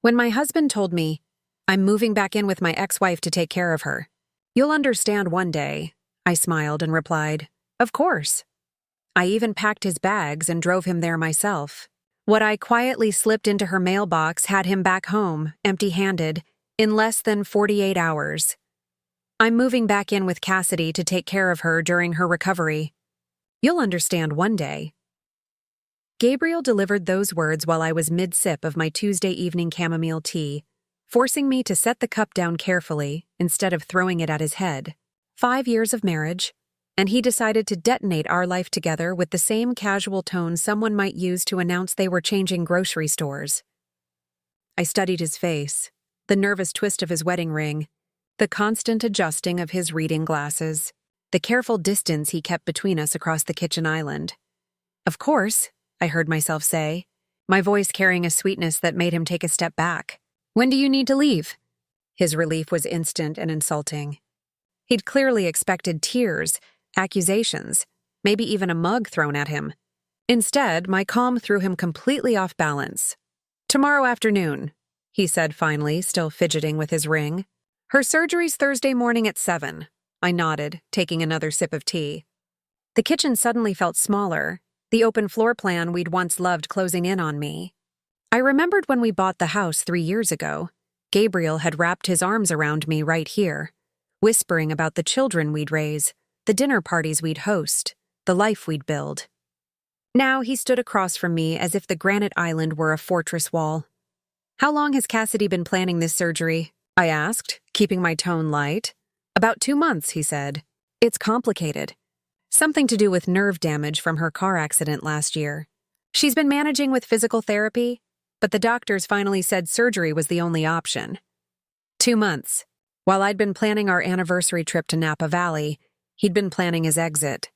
When my husband told me, "I'm moving back in with my ex-wife to take care of her. You'll understand one day," I smiled and replied, "Of course." I even packed his bags and drove him there myself. What I quietly slipped into her mailbox had him back home, empty-handed, in less than 48 hours. I'm moving back in with Cassidy to take care of her during her recovery. You'll understand one day. Gabriel delivered those words while I was mid-sip of my Tuesday evening chamomile tea, forcing me to set the cup down carefully instead of throwing it at his head. 5 years of marriage, and he decided to detonate our life together with the same casual tone someone might use to announce they were changing grocery stores. I studied his face, the nervous twist of his wedding ring, the constant adjusting of his reading glasses, the careful distance he kept between us across the kitchen island. "Of course," I heard myself say, my voice carrying a sweetness that made him take a step back. "When do you need to leave?" His relief was instant and insulting. He'd clearly expected tears, accusations, maybe even a mug thrown at him. Instead, my calm threw him completely off balance. "Tomorrow afternoon," he said finally, still fidgeting with his ring. "Her surgery's Thursday morning at 7. I nodded, taking another sip of tea. The kitchen suddenly felt smaller, the open floor plan we'd once loved closing in on me. I remembered when we bought the house 3 years ago. Gabriel had wrapped his arms around me right here, whispering about the children we'd raise, the dinner parties we'd host, the life we'd build. Now he stood across from me as if the granite island were a fortress wall. "How long has Cassidy been planning this surgery?" I asked, keeping my tone light. "About 2 months," he said. "It's complicated. Something to do with nerve damage from her car accident last year. She's been managing with physical therapy, but the doctors finally said surgery was the only option." 2 months. While I'd been planning our anniversary trip to Napa Valley, he'd been planning his exit.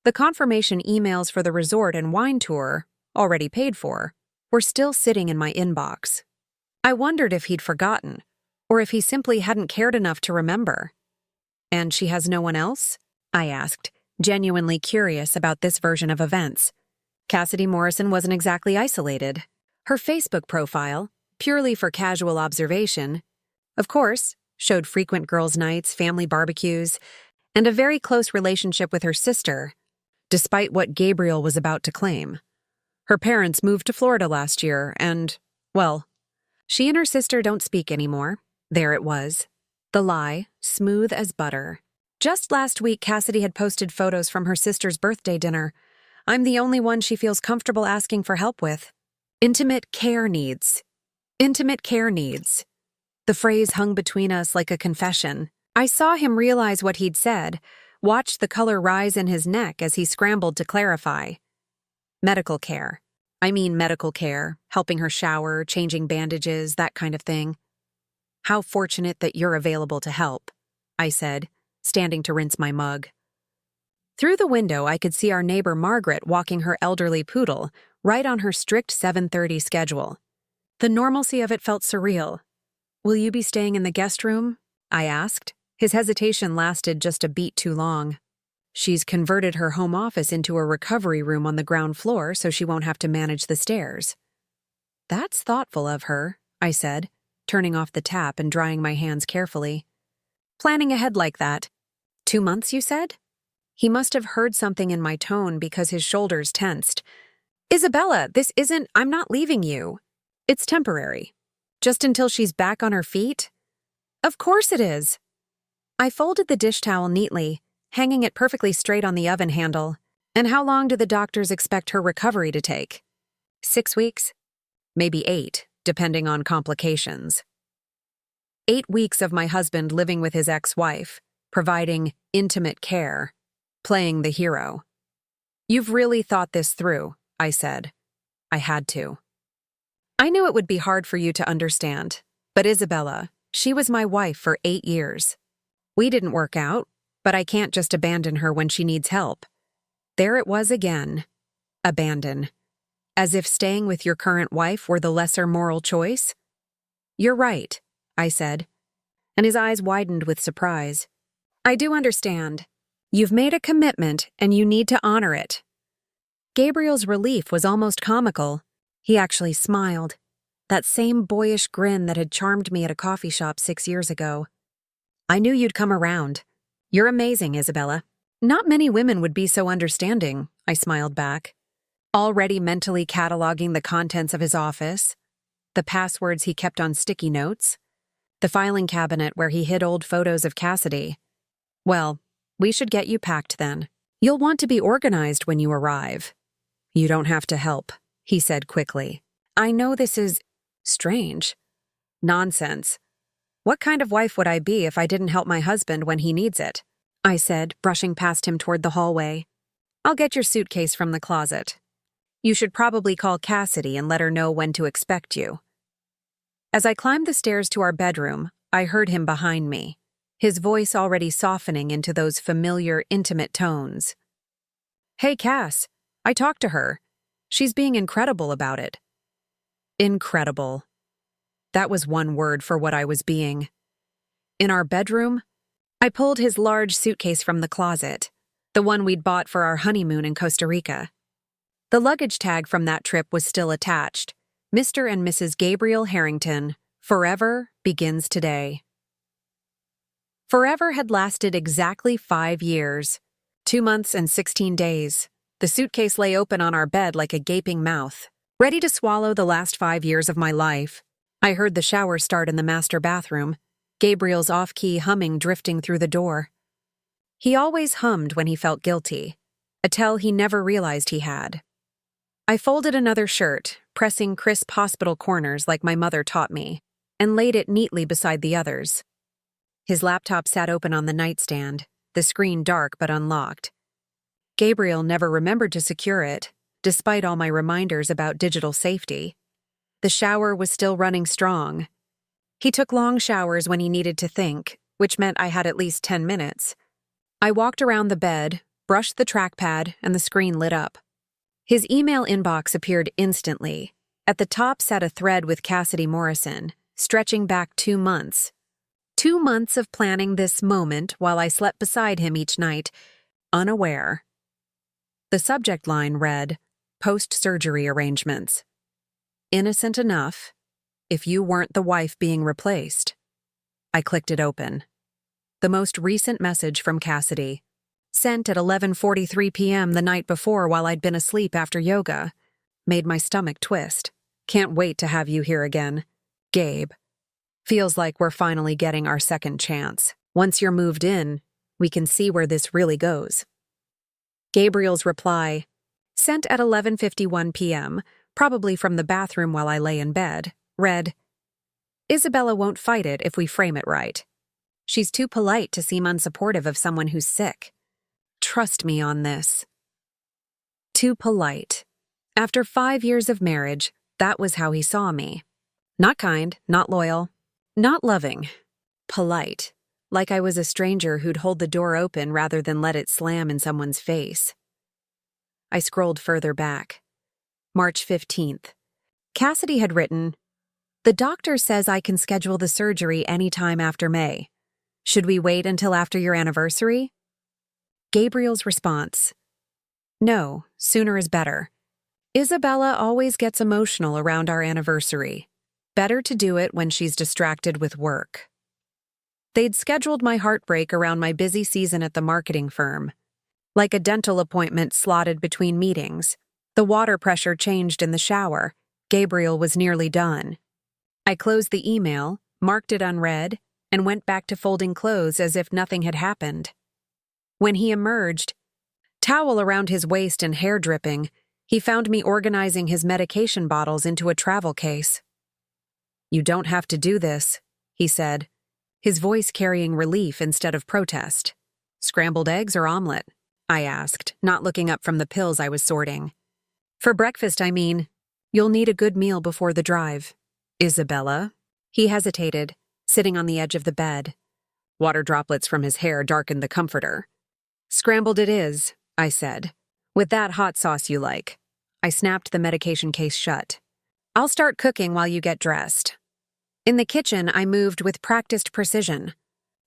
The confirmation emails for the resort and wine tour, already paid for, were still sitting in my inbox. I wondered if he'd forgotten, or if he simply hadn't cared enough to remember. "And she has no one else?" I asked, genuinely curious about this version of events. Cassidy Morrison wasn't exactly isolated. Her Facebook profile, purely for casual observation, of course, showed frequent girls' nights, family barbecues, and a very close relationship with her sister, despite what Gabriel was about to claim. Her parents moved to Florida last year, and, well, she and her sister don't speak anymore. There it was. The lie, smooth as butter. Just last week, Cassidy had posted photos from her sister's birthday dinner. I'm the only one she feels comfortable asking for help with. Intimate care needs. Intimate care needs. The phrase hung between us like a confession. I saw him realize what he'd said, watched the color rise in his neck as he scrambled to clarify. Medical care. I mean medical care, helping her shower, changing bandages, that kind of thing. "How fortunate that you're available to help," I said, standing to rinse my mug. Through the window, I could see our neighbor Margaret walking her elderly poodle, right on her strict 7:30 schedule. The normalcy of it felt surreal. "Will you be staying in the guest room?" I asked. His hesitation lasted just a beat too long. "She's converted her home office into a recovery room on the ground floor so she won't have to manage the stairs." "That's thoughtful of her," I said, turning off the tap and drying my hands carefully. "Planning ahead like that. 2 months, you said?" He must have heard something in my tone because his shoulders tensed. "Isabella, I'm not leaving you. It's temporary. Just until she's back on her feet?" "Of course it is." I folded the dish towel neatly, hanging it perfectly straight on the oven handle. "And how long do the doctors expect her recovery to take?" 6 weeks? Maybe 8, depending on complications. 8 weeks of my husband living with his ex-wife, providing intimate care, playing the hero. "You've really thought this through," I said. I had to. "I knew it would be hard for you to understand, but Isabella, she was my wife for 8 years. We didn't work out, but I can't just abandon her when she needs help." There it was again. Abandon. As if staying with your current wife were the lesser moral choice? "You're right," I said, and his eyes widened with surprise. "I do understand. You've made a commitment, and you need to honor it." Gabriel's relief was almost comical. He actually smiled. that same boyish grin that had charmed me at a coffee shop 6 years ago. I knew you'd come around. You're amazing, Isabella. Not many women would be so understanding, I smiled back, already mentally cataloging the contents of his office, the passwords he kept on sticky notes, the filing cabinet where he hid old photos of Cassidy. Well, we should get you packed then. You'll want to be organized when you arrive. You don't have to help, he said quickly. I know this is strange. Nonsense. What kind of wife would I be if I didn't help my husband when he needs it? I said, brushing past him toward the hallway. I'll get your suitcase from the closet. You should probably call Cassidy and let her know when to expect you. As I climbed the stairs to our bedroom, I heard him behind me, his voice already softening into those familiar, intimate tones. Hey, Cass, I talked to her. She's being incredible about it. Incredible. That was one word for what I was being. In our bedroom, I pulled his large suitcase from the closet, the one we'd bought for our honeymoon in Costa Rica. The luggage tag from that trip was still attached. Mr. and Mrs. Gabriel Harrington, forever begins today. Forever had lasted exactly 5 years, 2 months and 16 days. The suitcase lay open on our bed like a gaping mouth, ready to swallow the last 5 years of my life. I heard the shower start in the master bathroom, Gabriel's off-key humming drifting through the door. He always hummed when he felt guilty, a tell he never realized he had. I folded another shirt, pressing crisp hospital corners like my mother taught me, and laid it neatly beside the others. His laptop sat open on the nightstand, the screen dark but unlocked. Gabriel never remembered to secure it, despite all my reminders about digital safety. The shower was still running strong. He took long showers when he needed to think, which meant I had at least 10 minutes. I walked around the bed, brushed the trackpad, and the screen lit up. His email inbox appeared instantly. At the top sat a thread with Cassidy Morrison, stretching back 2 months. 2 months of planning this moment while I slept beside him each night, unaware. The subject line read, Post-surgery arrangements. Innocent enough, if you weren't the wife being replaced. I clicked it open. The most recent message from Cassidy, sent at 11:43 p.m. the night before while I'd been asleep after yoga, made my stomach twist. Can't wait to have you here again. Gabe. Feels like we're finally getting our second chance. Once you're moved in, we can see where this really goes. Gabriel's reply, sent at 11:51 p.m., probably from the bathroom while I lay in bed, read, Isabella won't fight it if we frame it right. She's too polite to seem unsupportive of someone who's sick. Trust me on this. Too polite. After 5 years of marriage, that was how he saw me. Not kind, not loyal, not loving. Polite. Like I was a stranger who'd hold the door open rather than let it slam in someone's face. I scrolled further back. March 15th. Cassidy had written, The doctor says I can schedule the surgery anytime after May. Should we wait until after your anniversary? Gabriel's response, No, sooner is better. Isabella always gets emotional around our anniversary. Better to do it when she's distracted with work. They'd scheduled my heartbreak around my busy season at the marketing firm. Like a dental appointment slotted between meetings, the water pressure changed in the shower. Gabriel was nearly done. I closed the email, marked it unread, and went back to folding clothes as if nothing had happened. When he emerged, towel around his waist and hair dripping, he found me organizing his medication bottles into a travel case. You don't have to do this, he said, his voice carrying relief instead of protest. Scrambled eggs or omelet? I asked, not looking up from the pills I was sorting. For breakfast, I mean. You'll need a good meal before the drive. Isabella? He hesitated, sitting on the edge of the bed. Water droplets from his hair darkened the comforter. Scrambled it is, I said. With that hot sauce you like. I snapped the medication case shut. I'll start cooking while you get dressed. In the kitchen, I moved with practiced precision.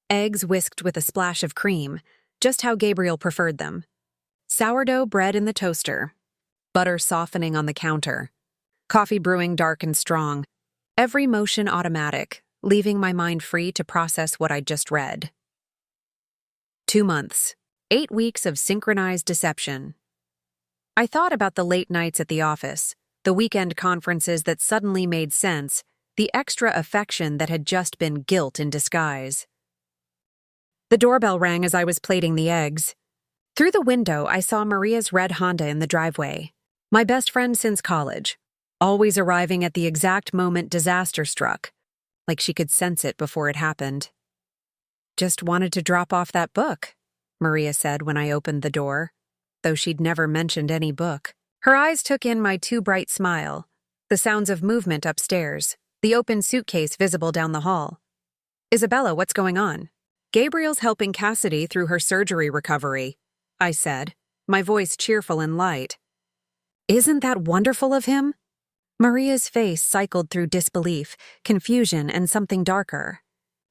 Eggs whisked with a splash of cream, just how Gabriel preferred them. Sourdough bread in the toaster. Butter softening on the counter. Coffee brewing dark and strong. every motion automatic, leaving my mind free to process what I'd just read. 2 months. 8 weeks of synchronized deception. I thought about the late nights at the office, the weekend conferences that suddenly made sense, the extra affection that had just been guilt in disguise. The doorbell rang as I was plating the eggs. Through the window, I saw Maria's red Honda in the driveway. My best friend since college, always arriving at the exact moment disaster struck, like she could sense it before it happened. "Just wanted to drop off that book," Maria said when I opened the door, though she'd never mentioned any book. Her eyes took in my too bright smile, the sounds of movement upstairs, the open suitcase visible down the hall. "Isabella, what's going on?" "Gabriel's helping Cassidy through her surgery recovery," I said, my voice cheerful and light. "Isn't that wonderful of him?" Maria's face cycled through disbelief, confusion, and something darker.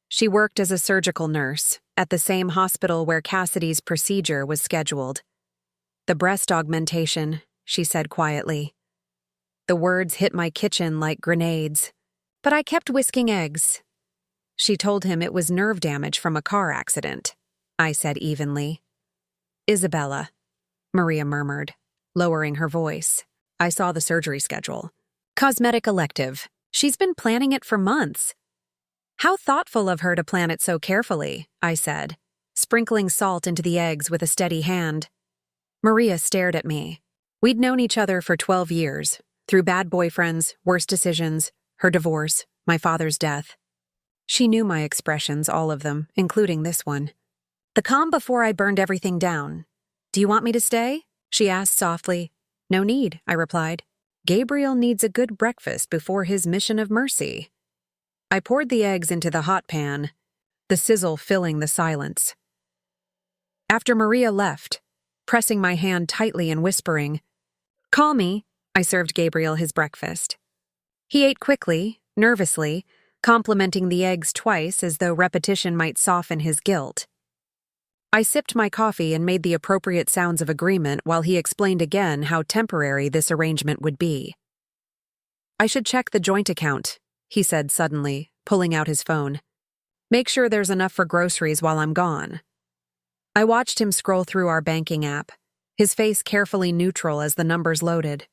She worked as a surgical nurse at the same hospital where Cassidy's procedure was scheduled. "The breast augmentation," she said quietly. The words hit my kitchen like grenades, but I kept whisking eggs. "She told him it was nerve damage from a car accident," I said evenly. "Isabella," Maria murmured, lowering her voice. I saw the surgery schedule. "Cosmetic elective. She's been planning it for months." "How thoughtful of her to plan it so carefully," I said, sprinkling salt into the eggs with a steady hand. Maria stared at me. We'd known each other for 12 years, through bad boyfriends, worse decisions, her divorce, my father's death. She knew my expressions, all of them, including this one. The calm before I burned everything down. "Do you want me to stay?" she asked softly. "No need," I replied. "Gabriel needs a good breakfast before his mission of mercy." I poured the eggs into the hot pan, the sizzle filling the silence. After Maria left, pressing my hand tightly and whispering, "Call me," I served Gabriel his breakfast. He ate quickly, nervously, complimenting the eggs twice as though repetition might soften his guilt. I sipped my coffee and made the appropriate sounds of agreement while he explained again how temporary this arrangement would be. "I should check the joint account," he said suddenly, pulling out his phone. "Make sure there's enough for groceries while I'm gone." I watched him scroll through our banking app, his face carefully neutral as the numbers loaded.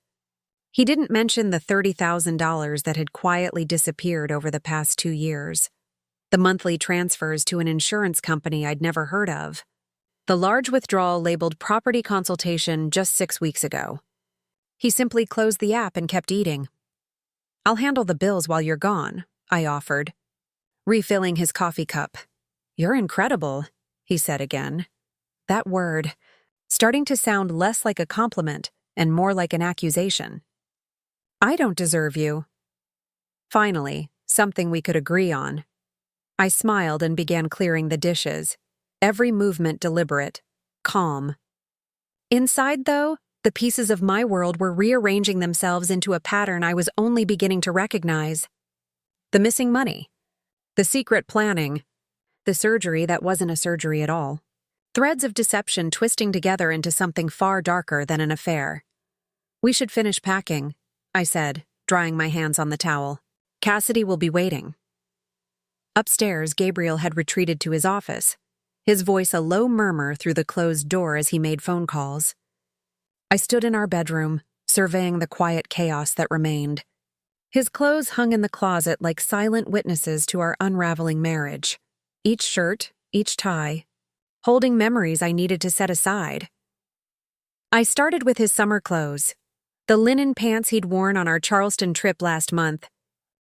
He didn't mention the $30,000 that had quietly disappeared over the past 2 years. The monthly transfers to an insurance company I'd never heard of. The large withdrawal labeled property consultation just 6 weeks ago. He simply closed the app and kept eating. "I'll handle the bills while you're gone," I offered, refilling his coffee cup. "You're incredible," he said again. That word, starting to sound less like a compliment and more like an accusation. "I don't deserve you." Finally, something we could agree on. I smiled and began clearing the dishes, every movement deliberate, calm. Inside, though, the pieces of my world were rearranging themselves into a pattern I was only beginning to recognize. The missing money, the secret planning, the surgery that wasn't a surgery at all. Threads of deception twisting together into something far darker than an affair. "We should finish packing," I said, drying my hands on the towel. "Cassidy will be waiting." Upstairs, Gabriel had retreated to his office, his voice a low murmur through the closed door as he made phone calls. I stood in our bedroom, surveying the quiet chaos that remained. His clothes hung in the closet like silent witnesses to our unraveling marriage. Each shirt, each tie, holding memories I needed to set aside. I started with his summer clothes, the linen pants he'd worn on our Charleston trip last month,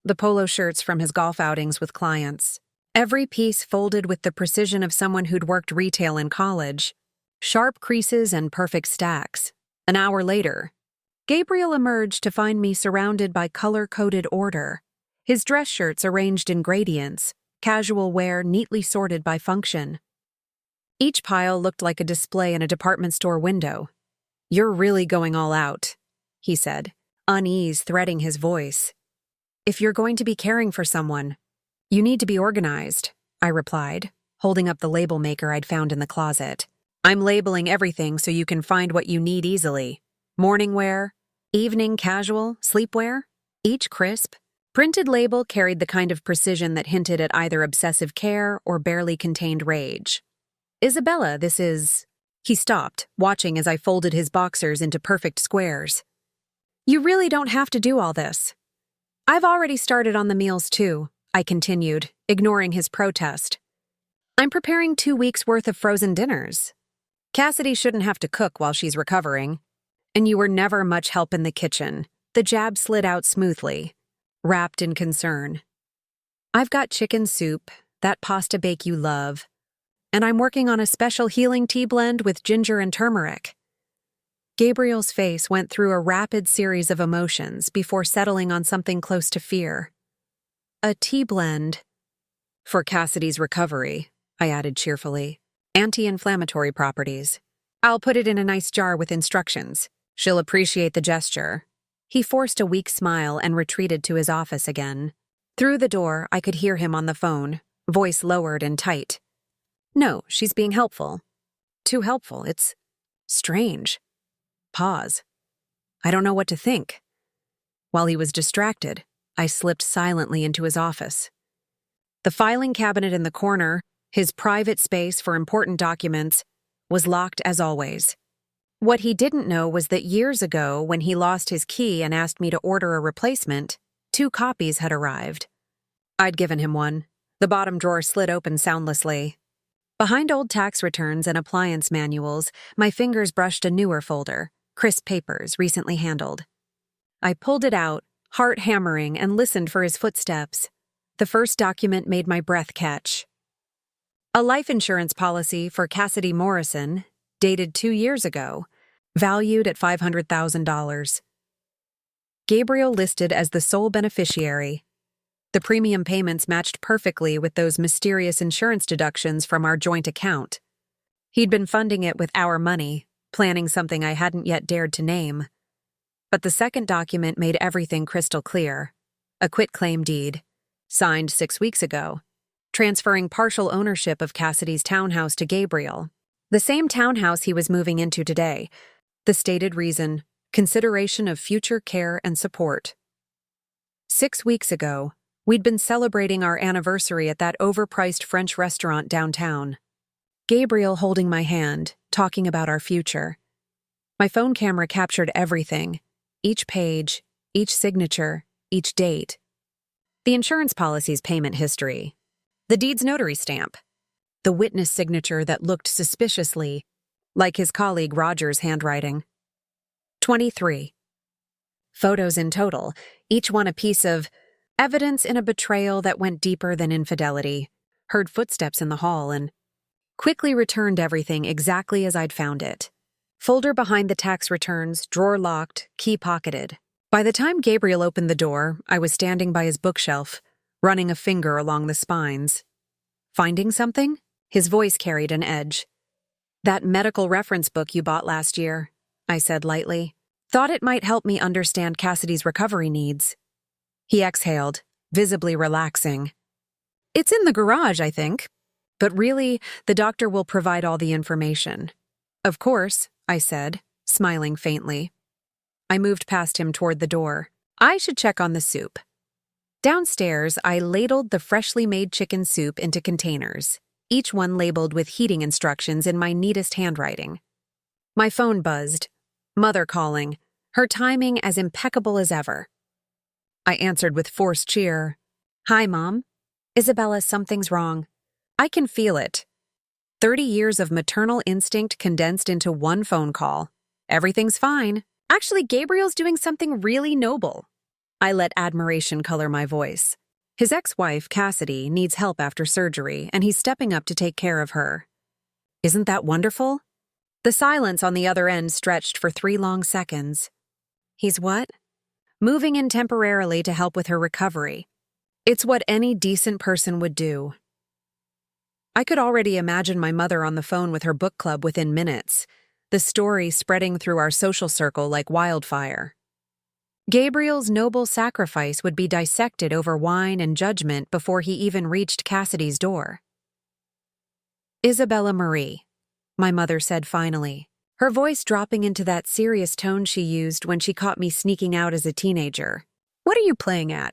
the polo shirts from his golf outings with clients. Every piece folded with the precision of someone who'd worked retail in college. Sharp creases and perfect stacks. An hour later, Gabriel emerged to find me surrounded by color-coded order, his dress shirts arranged in gradients, casual wear neatly sorted by function. Each pile looked like a display in a department store window. "You're really going all out," he said, unease threading his voice. "If you're going to be caring for someone, you need to be organized," I replied, holding up the label maker I'd found in the closet. "I'm labeling everything so you can find what you need easily. Morning wear, evening casual, sleepwear, each crisp, Printed label carried the kind of precision that hinted at either obsessive care or barely contained rage. Isabella, this is... He stopped, watching as I folded his boxers into perfect squares. You really don't have to do all this. I've already started on the meals too, I continued, ignoring his protest. I'm preparing 2 weeks' worth of frozen dinners. Cassidy shouldn't have to cook while she's recovering. And you were never much help in the kitchen. The jab slid out smoothly, wrapped in concern. I've got chicken soup, that pasta bake you love, and I'm working on a special healing tea blend with ginger and turmeric. Gabriel's face went through a rapid series of emotions before settling on something close to fear. A tea blend. For Cassidy's recovery, I added cheerfully. Anti-inflammatory properties. I'll put it in a nice jar with instructions. She'll appreciate the gesture. He forced a weak smile and retreated to his office again. Through the door, I could hear him on the phone, voice lowered and tight. No, she's being helpful. Too helpful. It's strange. Pause. I don't know what to think. While he was distracted, I slipped silently into his office. The filing cabinet in the corner, his private space for important documents, was locked as always. What he didn't know was that years ago, when he lost his key and asked me to order a replacement, 2 copies had arrived. I'd given him one. The bottom drawer slid open soundlessly. Behind old tax returns and appliance manuals, my fingers brushed a newer folder, crisp papers recently handled. I pulled it out, heart hammering, and listened for his footsteps. The first document made my breath catch. A life insurance policy for Cassidy Morrison, dated 2 years ago, valued at $500,000. Gabriel listed as the sole beneficiary. The premium payments matched perfectly with those mysterious insurance deductions from our joint account. He'd been funding it with our money, planning something I hadn't yet dared to name. But the second document made everything crystal clear. A quitclaim deed, signed 6 weeks ago, transferring partial ownership of Cassidy's townhouse to Gabriel. The same townhouse he was moving into today. The stated reason, consideration of future care and support. 6 weeks ago, we'd been celebrating our anniversary at that overpriced French restaurant downtown. Gabriel holding my hand, talking about our future. My phone camera captured everything, each page, each signature, each date. The insurance policy's payment history. The deed's notary stamp. The witness signature that looked suspiciously like his colleague Roger's handwriting. 23. Photos in total, each one a piece of evidence in a betrayal that went deeper than infidelity. Heard footsteps in the hall and quickly returned everything exactly as I'd found it. Folder behind the tax returns, drawer locked, key pocketed. By the time Gabriel opened the door, I was standing by his bookshelf, running a finger along the spines. Finding something? His voice carried an edge. That medical reference book you bought last year, I said lightly. Thought it might help me understand Cassidy's recovery needs. He exhaled, visibly relaxing. It's in the garage, I think. But really, the doctor will provide all the information. Of course, I said, smiling faintly. I moved past him toward the door. I should check on the soup. Downstairs, I ladled the freshly made chicken soup into containers, each one labeled with heating instructions in my neatest handwriting. My phone buzzed. Mother calling, her timing as impeccable as ever. I answered with forced cheer. Hi, Mom. Isabella, something's wrong. I can feel it. 30 years of maternal instinct condensed into one phone call. Everything's fine. Actually, Gabriel's doing something really noble. I let admiration color my voice. His ex-wife, Cassidy, needs help after surgery, and he's stepping up to take care of her. Isn't that wonderful? The silence on the other end stretched for 3 long seconds. He's what? Moving in temporarily to help with her recovery. It's what any decent person would do. I could already imagine my mother on the phone with her book club within minutes, the story spreading through our social circle like wildfire. Gabriel's noble sacrifice would be dissected over wine and judgment before he even reached Cassidy's door. Isabella Marie, my mother said finally, her voice dropping into that serious tone she used when she caught me sneaking out as a teenager. What are you playing at?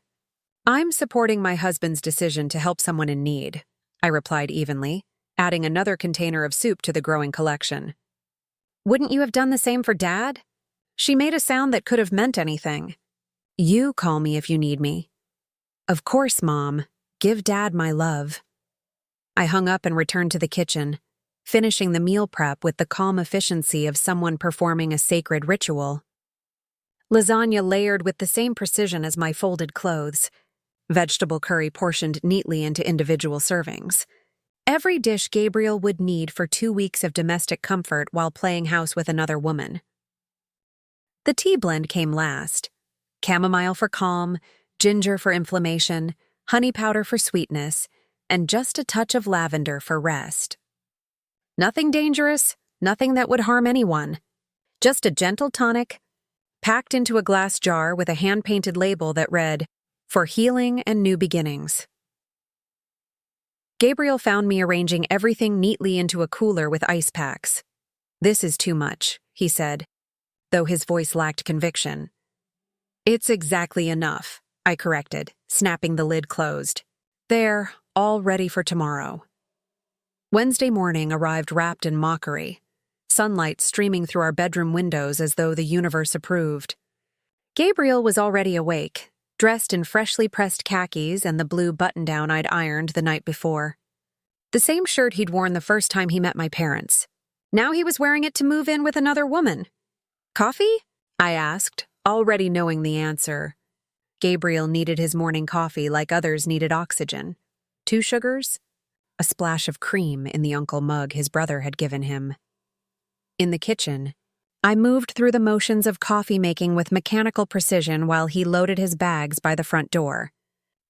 I'm supporting my husband's decision to help someone in need, I replied evenly, adding another container of soup to the growing collection. Wouldn't you have done the same for Dad? She made a sound that could have meant anything. You call me if you need me. Of course, Mom. Give Dad my love. I hung up and returned to the kitchen, finishing the meal prep with the calm efficiency of someone performing a sacred ritual. Lasagna layered with the same precision as my folded clothes. Vegetable curry portioned neatly into individual servings. Every dish Gabriel would need for 2 weeks of domestic comfort while playing house with another woman. The tea blend came last. Chamomile for calm, ginger for inflammation, honey powder for sweetness, and just a touch of lavender for rest. Nothing dangerous, nothing that would harm anyone. Just a gentle tonic, packed into a glass jar with a hand-painted label that read, "For healing and new beginnings." Gabriel found me arranging everything neatly into a cooler with ice packs. "This is too much," he said, though his voice lacked conviction. "It's exactly enough," I corrected, snapping the lid closed. "There, all ready for tomorrow." Wednesday morning arrived wrapped in mockery, sunlight streaming through our bedroom windows as though the universe approved. Gabriel was already awake, dressed in freshly pressed khakis and the blue button-down I'd ironed the night before. The same shirt he'd worn the first time he met my parents. Now he was wearing it to move in with another woman. "Coffee?" I asked, already knowing the answer. Gabriel needed his morning coffee like others needed oxygen. 2 sugars? A splash of cream in the uncle mug his brother had given him. In the kitchen, I moved through the motions of coffee making with mechanical precision while he loaded his bags by the front door.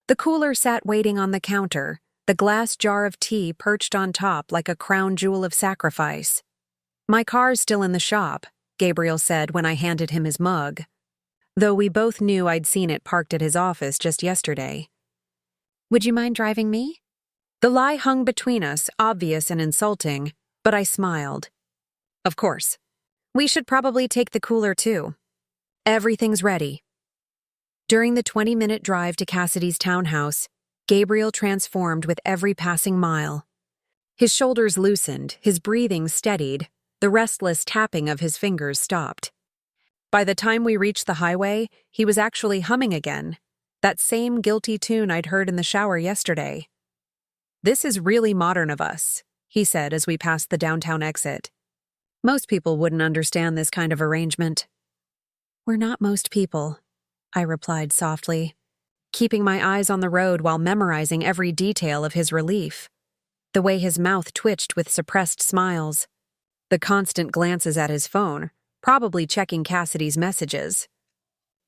The cooler sat waiting on the counter, the glass jar of tea perched on top like a crown jewel of sacrifice. "My car's still in the shop," Gabriel said when I handed him his mug, though we both knew I'd seen it parked at his office just yesterday. "Would you mind driving me?" The lie hung between us, obvious and insulting, but I smiled. "Of course. We should probably take the cooler too. Everything's ready." During the 20-minute drive to Cassidy's townhouse, Gabriel transformed with every passing mile. His shoulders loosened, his breathing steadied, the restless tapping of his fingers stopped. By the time we reached the highway, he was actually humming again, that same guilty tune I'd heard in the shower yesterday. "This is really modern of us," he said as we passed the downtown exit. "Most people wouldn't understand this kind of arrangement." "We're not most people," I replied softly, keeping my eyes on the road while memorizing every detail of his relief. The way his mouth twitched with suppressed smiles. The constant glances at his phone, probably checking Cassidy's messages.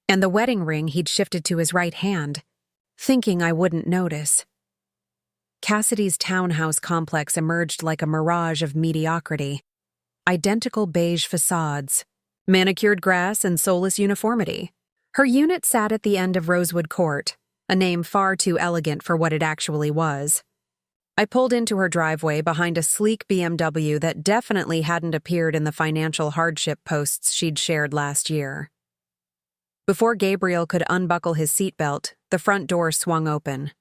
And the wedding ring he'd shifted to his right hand, thinking I wouldn't notice. Cassidy's townhouse complex emerged like a mirage of mediocrity. Identical beige facades, manicured grass and soulless uniformity. Her unit sat at the end of Rosewood Court, a name far too elegant for what it actually was. I pulled into her driveway behind a sleek BMW that definitely hadn't appeared in the financial hardship posts she'd shared last year. Before Gabriel could unbuckle his seatbelt, the front door swung open.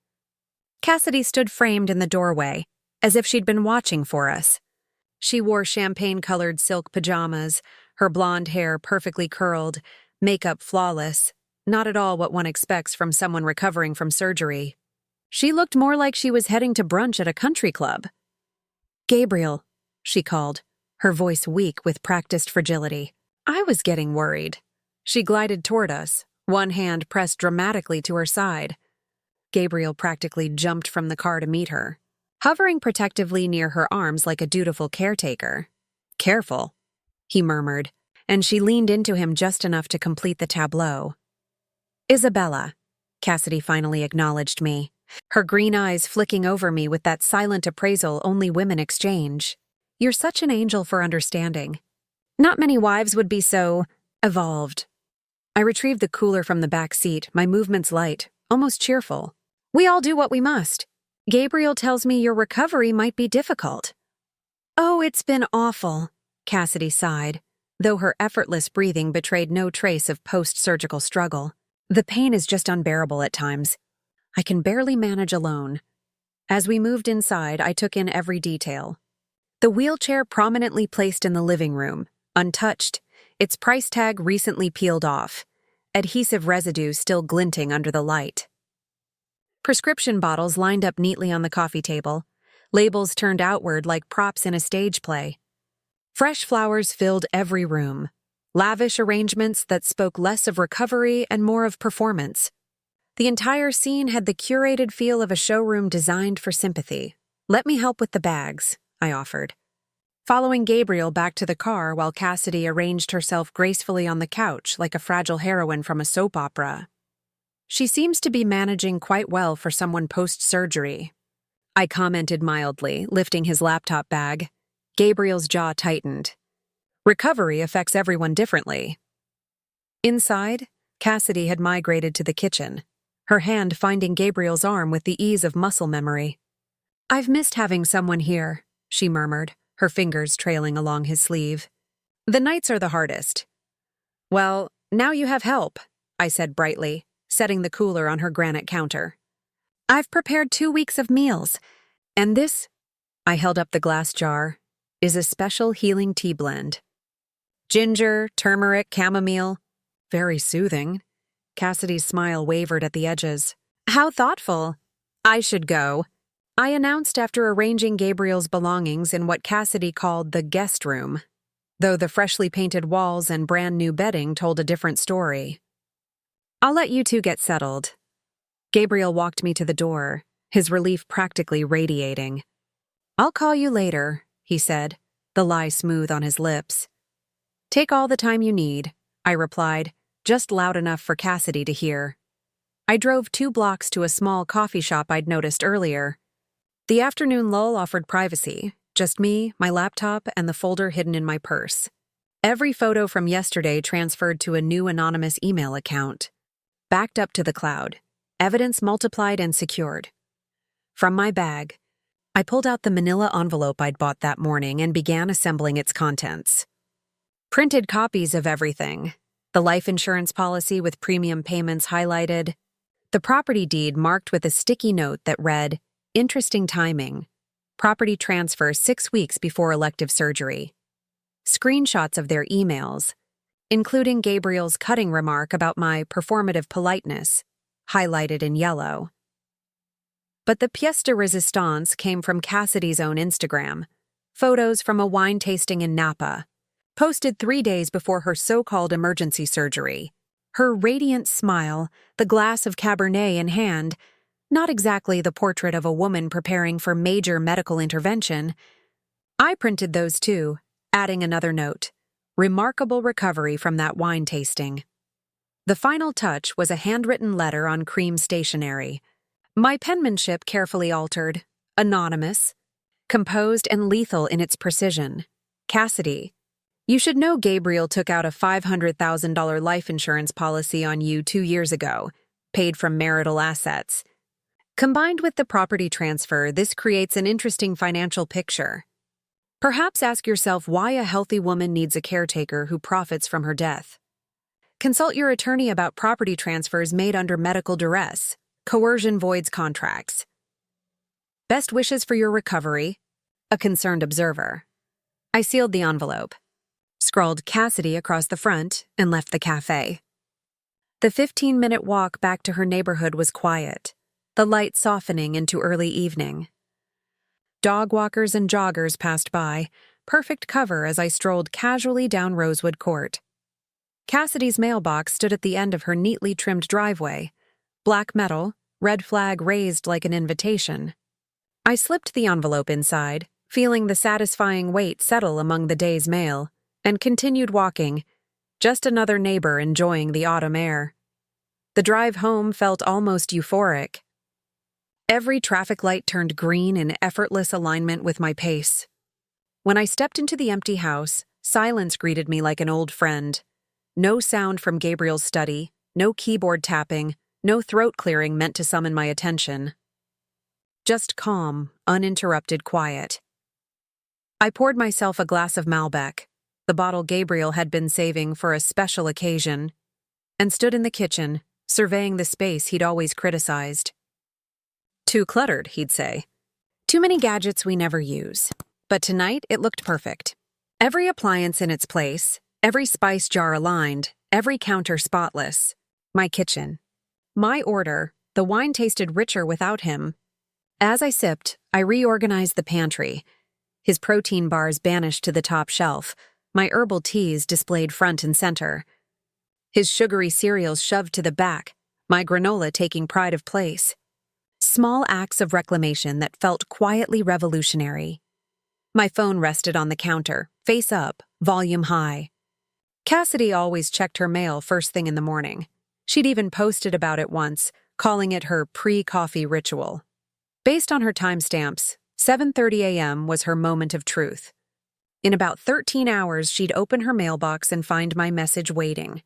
Cassidy stood framed in the doorway, as if she'd been watching for us. She wore champagne-colored silk pajamas, her blonde hair perfectly curled, makeup flawless, not at all what one expects from someone recovering from surgery. She looked more like she was heading to brunch at a country club. "Gabriel," she called, her voice weak with practiced fragility. I was getting worried. She glided toward us, one hand pressed dramatically to her side. Gabriel practically jumped from the car to meet her, hovering protectively near her arms like a dutiful caretaker. "Careful," he murmured, and she leaned into him just enough to complete the tableau. "Isabella," Cassidy finally acknowledged me, her green eyes flicking over me with that silent appraisal only women exchange. "You're such an angel for understanding. Not many wives would be so evolved." I retrieved the cooler from the back seat, my movements light, almost cheerful. "We all do what we must. Gabriel tells me your recovery might be difficult." "Oh, it's been awful," Cassidy sighed, though her effortless breathing betrayed no trace of post-surgical struggle. "The pain is just unbearable at times. I can barely manage alone. As we moved inside, I took in every detail. The wheelchair prominently placed in the living room, untouched, its price tag recently peeled off, adhesive residue still glinting under the light. Prescription bottles lined up neatly on the coffee table, labels turned outward like props in a stage play. Fresh flowers filled every room, lavish arrangements that spoke less of recovery and more of performance. The entire scene had the curated feel of a showroom designed for sympathy. "Let me help with the bags," I offered. Following Gabriel back to the car while Cassidy arranged herself gracefully on the couch like a fragile heroine from a soap opera. "She seems to be managing quite well for someone post-surgery," I commented mildly, lifting his laptop bag. Gabriel's jaw tightened. "Recovery affects everyone differently." Inside, Cassidy had migrated to the kitchen, her hand finding Gabriel's arm with the ease of muscle memory. "I've missed having someone here," she murmured, her fingers trailing along his sleeve. "The nights are the hardest." "Well, now you have help," I said brightly, setting the cooler on her granite counter. "I've prepared 2 weeks of meals, and this," I held up the glass jar, "is a special healing tea blend. Ginger, turmeric, chamomile. Very soothing." Cassidy's smile wavered at the edges. "How thoughtful. I should go," I announced after arranging Gabriel's belongings in what Cassidy called the guest room, though the freshly painted walls and brand new bedding told a different story. "I'll let you two get settled." Gabriel walked me to the door, his relief practically radiating. "I'll call you later," he said, the lie smooth on his lips. "Take all the time you need," I replied, just loud enough for Cassidy to hear. I drove 2 blocks to a small coffee shop I'd noticed earlier. The afternoon lull offered privacy, just me, my laptop, and the folder hidden in my purse. Every photo from yesterday transferred to a new anonymous email account. Backed up to the cloud, evidence multiplied and secured. From my bag, I pulled out the manila envelope I'd bought that morning and began assembling its contents. Printed copies of everything. The life insurance policy with premium payments highlighted. The property deed marked with a sticky note that read, "Interesting timing. Property transfer 6 weeks before elective surgery." Screenshots of their emails, including Gabriel's cutting remark about my performative politeness, highlighted in yellow. But the pièce de résistance came from Cassidy's own Instagram. Photos from a wine tasting in Napa, posted 3 days before her so-called emergency surgery. Her radiant smile, the glass of Cabernet in hand, not exactly the portrait of a woman preparing for major medical intervention. I printed those too, adding another note. "Remarkable recovery from that wine tasting." The final touch was a handwritten letter on cream stationery. My penmanship carefully altered, anonymous, composed and lethal in its precision. "Cassidy, you should know Gabriel took out a $500,000 life insurance policy on you 2 years ago, paid from marital assets. Combined with the property transfer, this creates an interesting financial picture. Perhaps ask yourself why a healthy woman needs a caretaker who profits from her death. Consult your attorney about property transfers made under medical duress. Coercion voids contracts. Best wishes for your recovery. A concerned observer." I sealed the envelope, scrawled Cassidy across the front, and left the cafe. The 15-minute walk back to her neighborhood was quiet, the light softening into early evening. Dog walkers and joggers passed by, perfect cover as I strolled casually down Rosewood Court. Cassidy's mailbox stood at the end of her neatly trimmed driveway, black metal, red flag raised like an invitation. I slipped the envelope inside, feeling the satisfying weight settle among the day's mail, and continued walking, just another neighbor enjoying the autumn air. The drive home felt almost euphoric. Every traffic light turned green in effortless alignment with my pace. When I stepped into the empty house, silence greeted me like an old friend. No sound from Gabriel's study, no keyboard tapping, no throat clearing meant to summon my attention. Just calm, uninterrupted quiet. I poured myself a glass of Malbec, the bottle Gabriel had been saving for a special occasion, and stood in the kitchen, surveying the space he'd always criticized. Too cluttered, he'd say. Too many gadgets we never use. But tonight, it looked perfect. Every appliance in its place, every spice jar aligned, every counter spotless. My kitchen. My order. The wine tasted richer without him. As I sipped, I reorganized the pantry. His protein bars banished to the top shelf, my herbal teas displayed front and center. His sugary cereals shoved to the back, my granola taking pride of place. Small acts of reclamation that felt quietly revolutionary. My phone rested on the counter, face up, volume high. Cassidy always checked her mail first thing in the morning. She'd even posted about it once, calling it her pre-coffee ritual. Based on her timestamps, 7:30 a.m. was her moment of truth. In about 13 hours, she'd open her mailbox and find my message waiting.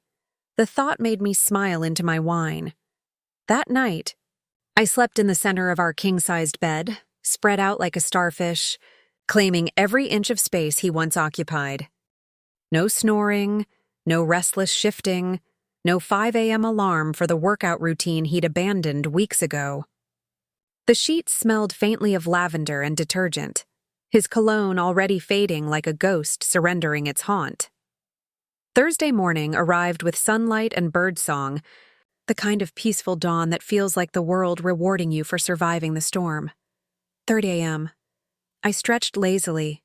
The thought made me smile into my wine. That night, I slept in the center of our king-sized bed, spread out like a starfish, claiming every inch of space he once occupied. No snoring, no restless shifting, no 5 a.m. alarm for the workout routine he'd abandoned weeks ago. The sheets smelled faintly of lavender and detergent, his cologne already fading like a ghost surrendering its haunt. Thursday morning arrived with sunlight and birdsong, the kind of peaceful dawn that feels like the world rewarding you for surviving the storm. 30 a.m. I stretched lazily,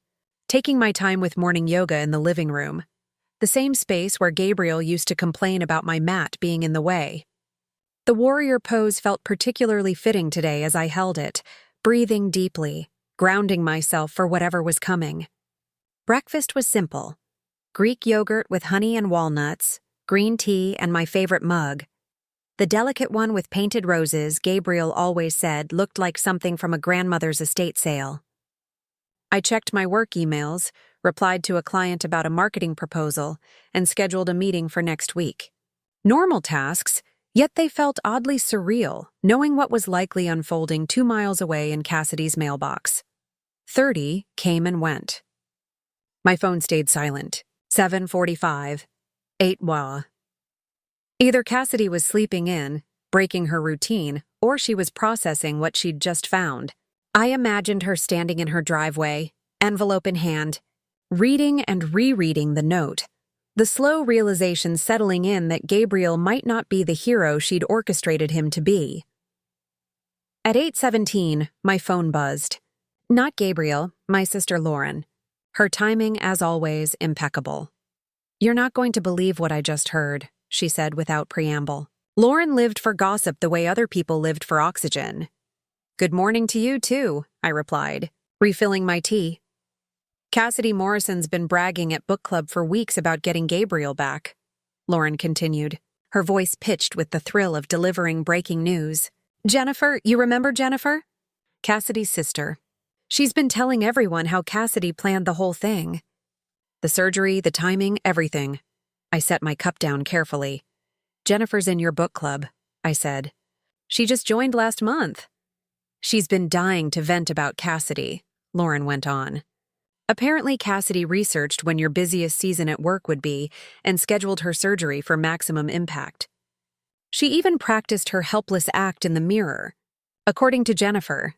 taking my time with morning yoga in the living room, the same space where Gabriel used to complain about my mat being in the way. The warrior pose felt particularly fitting today as I held it, breathing deeply, grounding myself for whatever was coming. Breakfast was simple. Greek yogurt with honey and walnuts, green tea, and my favorite mug. The delicate one with painted roses, Gabriel always said, looked like something from a grandmother's estate sale. I checked my work emails, replied to a client about a marketing proposal, and scheduled a meeting for next week. Normal tasks, yet they felt oddly surreal, knowing what was likely unfolding 2 miles away in Cassidy's mailbox. 30 came and went. My phone stayed silent. 7:45. 8 wah. Either Cassidy was sleeping in, breaking her routine, or she was processing what she'd just found. I imagined her standing in her driveway, envelope in hand, reading and rereading the note. The slow realization settling in that Gabriel might not be the hero she'd orchestrated him to be. At 8:17, my phone buzzed. Not Gabriel, my sister Lauren. Her timing, as always, impeccable. "You're not going to believe what I just heard," she said without preamble. Lauren lived for gossip the way other people lived for oxygen. "Good morning to you, too," I replied, refilling my tea. "Cassidy Morrison's been bragging at book club for weeks about getting Gabriel back," Lauren continued, her voice pitched with the thrill of delivering breaking news. "Jennifer, you remember Jennifer? Cassidy's sister. She's been telling everyone how Cassidy planned the whole thing. The surgery, the timing, everything." I set my cup down carefully. "Jennifer's in your book club," I said. "She just joined last month." "She's been dying to vent about Cassidy," Lauren went on. "Apparently Cassidy researched when your busiest season at work would be and scheduled her surgery for maximum impact. She even practiced her helpless act in the mirror. According to Jennifer,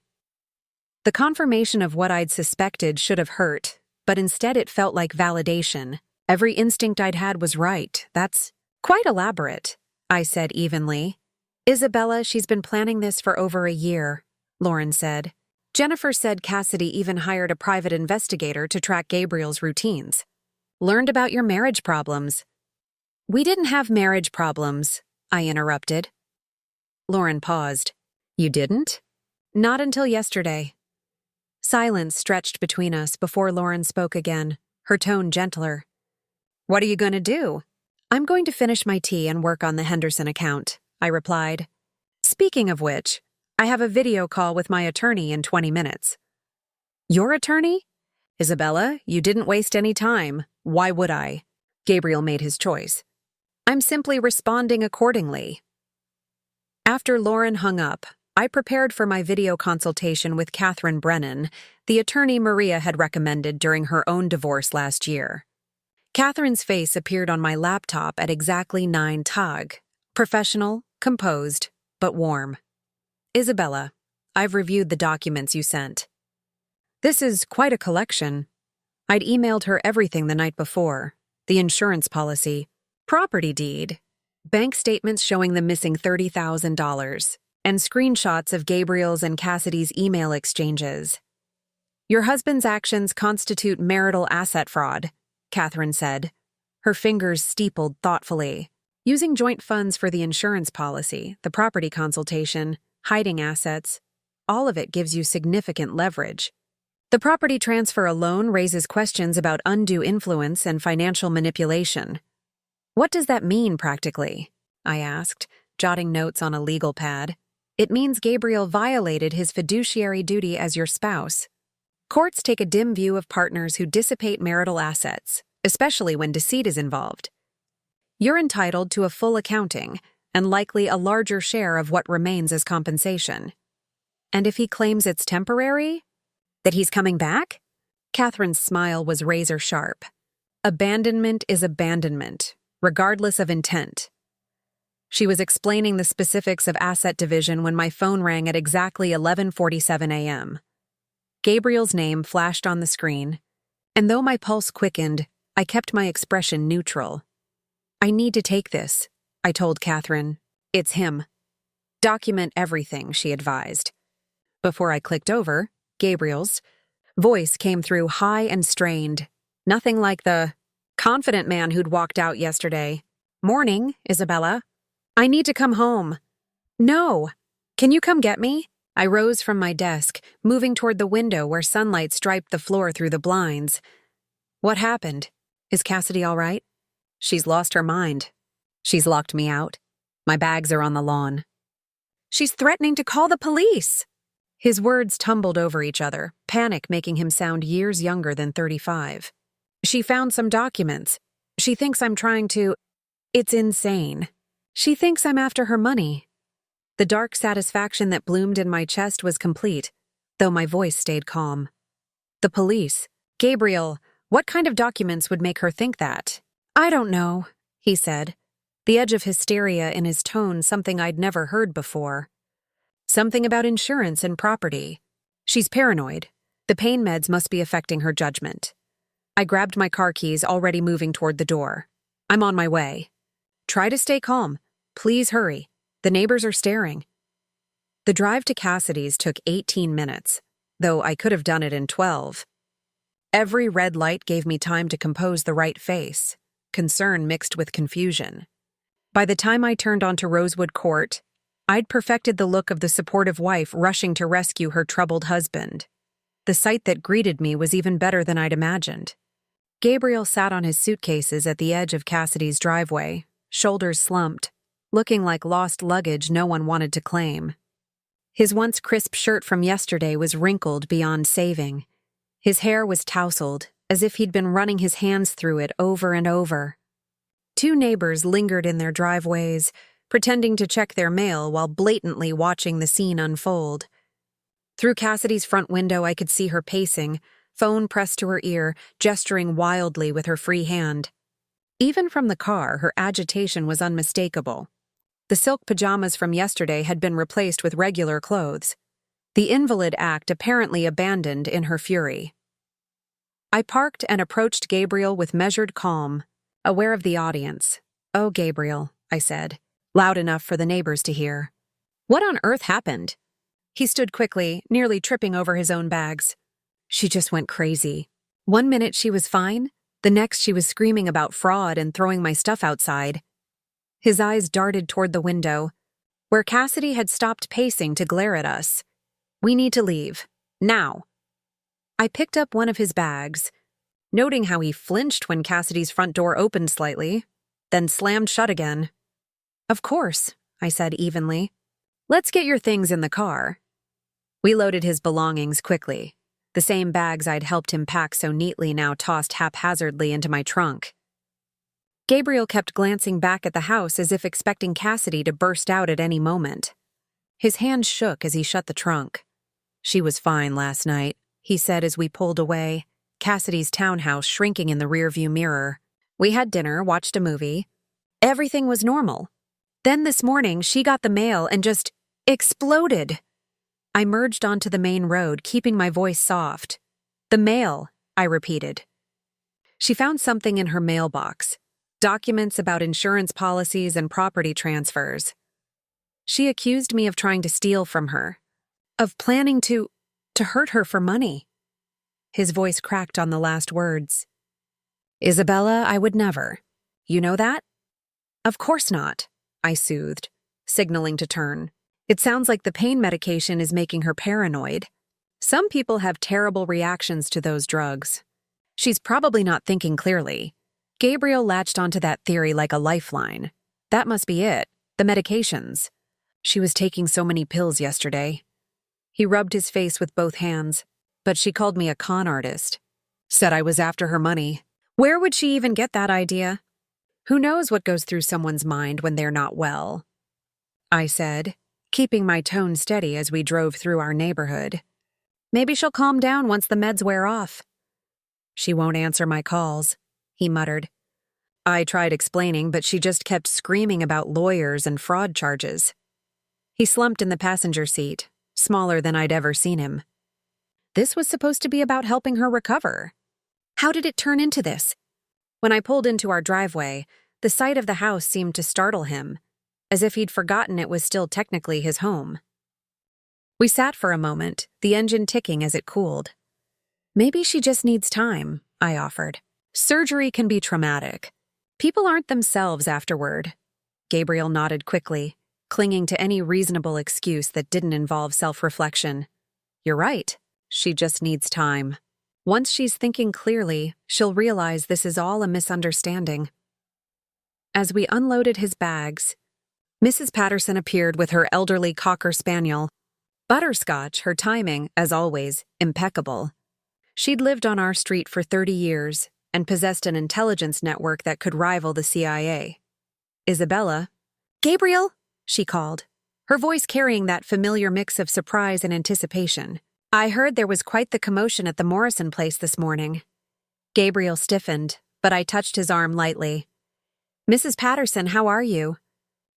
the confirmation of what I'd suspected should have hurt, but instead it felt like validation. Every instinct I'd had was right. That's quite elaborate," I said evenly. "Isabella, she's been planning this for over a year," Lauren said. "Jennifer said Cassidy even hired a private investigator to track Gabriel's routines. Learned about your marriage problems." "We didn't have marriage problems," I interrupted. Lauren paused. "You didn't?" "Not until yesterday." Silence stretched between us before Lauren spoke again, her tone gentler. "What are you going to do?" "I'm going to finish my tea and work on the Henderson account," I replied. "Speaking of which, I have a video call with my attorney in 20 minutes. "Your attorney?" "Isabella, you didn't waste any time. Why would I?" Gabriel made his choice. "I'm simply responding accordingly." After Lauren hung up, I prepared for my video consultation with Catherine Brennan, the attorney Maria had recommended during her own divorce last year. Catherine's face appeared on my laptop at exactly 9 tag. Professional, composed, but warm. "Isabella, I've reviewed the documents you sent. This is quite a collection. I'd emailed her everything the night before. The insurance policy, property deed, bank statements showing the missing $30,000, and screenshots of Gabriel's and Cassidy's email exchanges. Your husband's actions constitute marital asset fraud, Catherine said, her fingers steepled thoughtfully. Using joint funds for the insurance policy, the property consultation, hiding assets, all of it gives you significant leverage. The property transfer alone raises questions about undue influence and financial manipulation. What does that mean practically? I asked, jotting notes on a legal pad. It means Gabriel violated his fiduciary duty as your spouse. Courts take a dim view of partners who dissipate marital assets, especially when deceit is involved. You're entitled to a full accounting and likely a larger share of what remains as compensation. And if he claims it's temporary? That he's coming back? Catherine's smile was razor sharp. Abandonment is abandonment, regardless of intent. She was explaining the specifics of asset division when my phone rang at exactly 11:47 a.m. Gabriel's name flashed on the screen, and though my pulse quickened, I kept my expression neutral. I need to take this, I told Catherine. It's him. Document everything, she advised. Before I clicked over, Gabriel's voice came through high and strained, nothing like the confident man who'd walked out yesterday. Morning, Isabella. I need to come home. No. Can you come get me? I rose from my desk, moving toward the window where sunlight striped the floor through the blinds. What happened? Is Cassidy all right? She's lost her mind. She's locked me out. My bags are on the lawn. She's threatening to call the police. His words tumbled over each other, panic making him sound years younger than 35. She found some documents. She thinks I'm trying to... It's insane. She thinks I'm after her money. The dark satisfaction that bloomed in my chest was complete, though my voice stayed calm. The police. Gabriel, what kind of documents would make her think that? I don't know, he said, the edge of hysteria in his tone something I'd never heard before. Something about insurance and property. She's paranoid. The pain meds must be affecting her judgment. I grabbed my car keys, already moving toward the door. I'm on my way. Try to stay calm. Please hurry. The neighbors are staring. The drive to Cassidy's took 18 minutes, though I could have done it in 12. Every red light gave me time to compose the right face, concern mixed with confusion. By the time I turned onto Rosewood Court, I'd perfected the look of the supportive wife rushing to rescue her troubled husband. The sight that greeted me was even better than I'd imagined. Gabriel sat on his suitcases at the edge of Cassidy's driveway, shoulders slumped, looking like lost luggage no one wanted to claim. His once crisp shirt from yesterday was wrinkled beyond saving. His hair was tousled, as if he'd been running his hands through it over and over. Two neighbors lingered in their driveways, pretending to check their mail while blatantly watching the scene unfold. Through Cassidy's front window I could see her pacing, phone pressed to her ear, gesturing wildly with her free hand. Even from the car, her agitation was unmistakable. The silk pajamas from yesterday had been replaced with regular clothes. The invalid act apparently abandoned in her fury. I parked and approached Gabriel with measured calm, aware of the audience. "Oh, Gabriel," I said, loud enough for the neighbors to hear. "What on earth happened?" He stood quickly, nearly tripping over his own bags. "She just went crazy. One minute she was fine, the next she was screaming about fraud and throwing my stuff outside." His eyes darted toward the window, where Cassidy had stopped pacing to glare at us. "We need to leave. Now." I picked up one of his bags, noting how he flinched when Cassidy's front door opened slightly, then slammed shut again. "Of course," I said evenly. "Let's get your things in the car." We loaded his belongings quickly. The same bags I'd helped him pack so neatly now tossed haphazardly into my trunk. Gabriel kept glancing back at the house as if expecting Cassidy to burst out at any moment. His hands shook as he shut the trunk. "She was fine last night," he said as we pulled away, Cassidy's townhouse shrinking in the rearview mirror. We had dinner, watched a movie. Everything was normal. Then this morning, she got the mail and just exploded. I merged onto the main road, keeping my voice soft. The mail, I repeated. She found something in her mailbox, documents about insurance policies and property transfers. She accused me of trying to steal from her, of planning to hurt her for money. His voice cracked on the last words. Isabella, I would never. You know that? Of course not, I soothed, signaling to turn. It sounds like the pain medication is making her paranoid. Some people have terrible reactions to those drugs. She's probably not thinking clearly. Gabriel latched onto that theory like a lifeline. That must be it, the medications. She was taking so many pills yesterday. He rubbed his face with both hands, but she called me a con artist. Said I was after her money. Where would she even get that idea? Who knows what goes through someone's mind when they're not well? I said, keeping my tone steady as we drove through our neighborhood. Maybe she'll calm down once the meds wear off. She won't answer my calls, he muttered. I tried explaining, but she just kept screaming about lawyers and fraud charges. He slumped in the passenger seat, smaller than I'd ever seen him. This was supposed to be about helping her recover. How did it turn into this? When I pulled into our driveway, the sight of the house seemed to startle him, as if he'd forgotten it was still technically his home. We sat for a moment, the engine ticking as it cooled. Maybe she just needs time, I offered. Surgery can be traumatic. People aren't themselves afterward. Gabriel nodded quickly, clinging to any reasonable excuse that didn't involve self-reflection. You're right. She just needs time. Once she's thinking clearly, she'll realize this is all a misunderstanding. As we unloaded his bags, Mrs. Patterson appeared with her elderly Cocker Spaniel. Butterscotch, her timing, as always, impeccable. She'd lived on our street for 30 years and possessed an intelligence network that could rival the CIA. Isabella. Gabriel, she called, her voice carrying that familiar mix of surprise and anticipation. I heard there was quite the commotion at the Morrison place this morning. Gabriel stiffened, but I touched his arm lightly. Mrs. Patterson, how are you?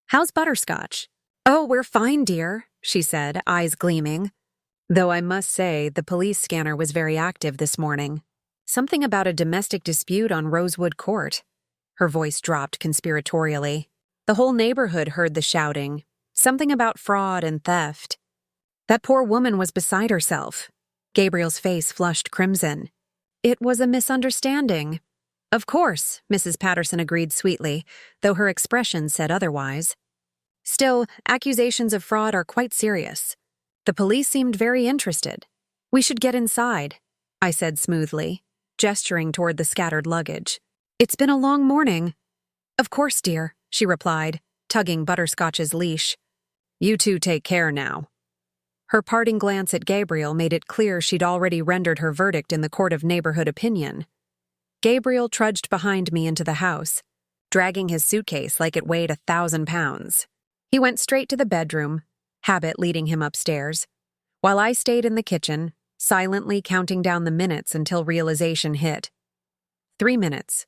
How's Butterscotch? Oh, we're fine, dear, she said, eyes gleaming. Though I must say, the police scanner was very active this morning. Something about a domestic dispute on Rosewood Court. Her voice dropped conspiratorially. The whole neighborhood heard the shouting. Something about fraud and theft. That poor woman was beside herself. Gabriel's face flushed crimson. It was a misunderstanding. Of course, Mrs. Patterson agreed sweetly, though her expression said otherwise. Still, accusations of fraud are quite serious. The police seemed very interested. We should get inside, I said smoothly, gesturing toward the scattered luggage. It's been a long morning. Of course, dear, she replied, tugging Butterscotch's leash. You two take care now. Her parting glance at Gabriel made it clear she'd already rendered her verdict in the court of neighborhood opinion. Gabriel trudged behind me into the house, dragging his suitcase like it weighed 1,000 pounds. He went straight to the bedroom, habit leading him upstairs, while I stayed in the kitchen, silently counting down the minutes until realization hit. 3 minutes.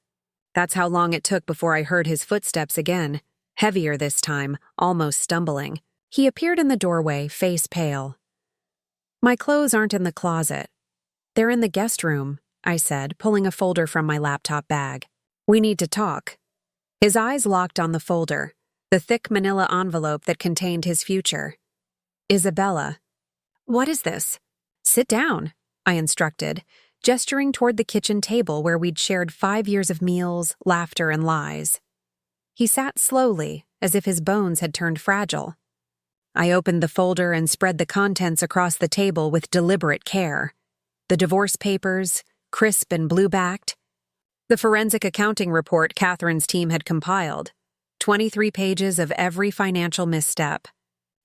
That's how long it took before I heard his footsteps again, heavier this time, almost stumbling. He appeared in the doorway, face pale. My clothes aren't in the closet. They're in the guest room, I said, pulling a folder from my laptop bag. We need to talk. His eyes locked on the folder, the thick manila envelope that contained his future. Isabella. What is this? Sit down, I instructed, gesturing toward the kitchen table where we'd shared 5 years of meals, laughter, and lies. He sat slowly, as if his bones had turned fragile. I opened the folder and spread the contents across the table with deliberate care. The divorce papers, crisp and blue-backed. The forensic accounting report Catherine's team had compiled. 23 pages of every financial misstep.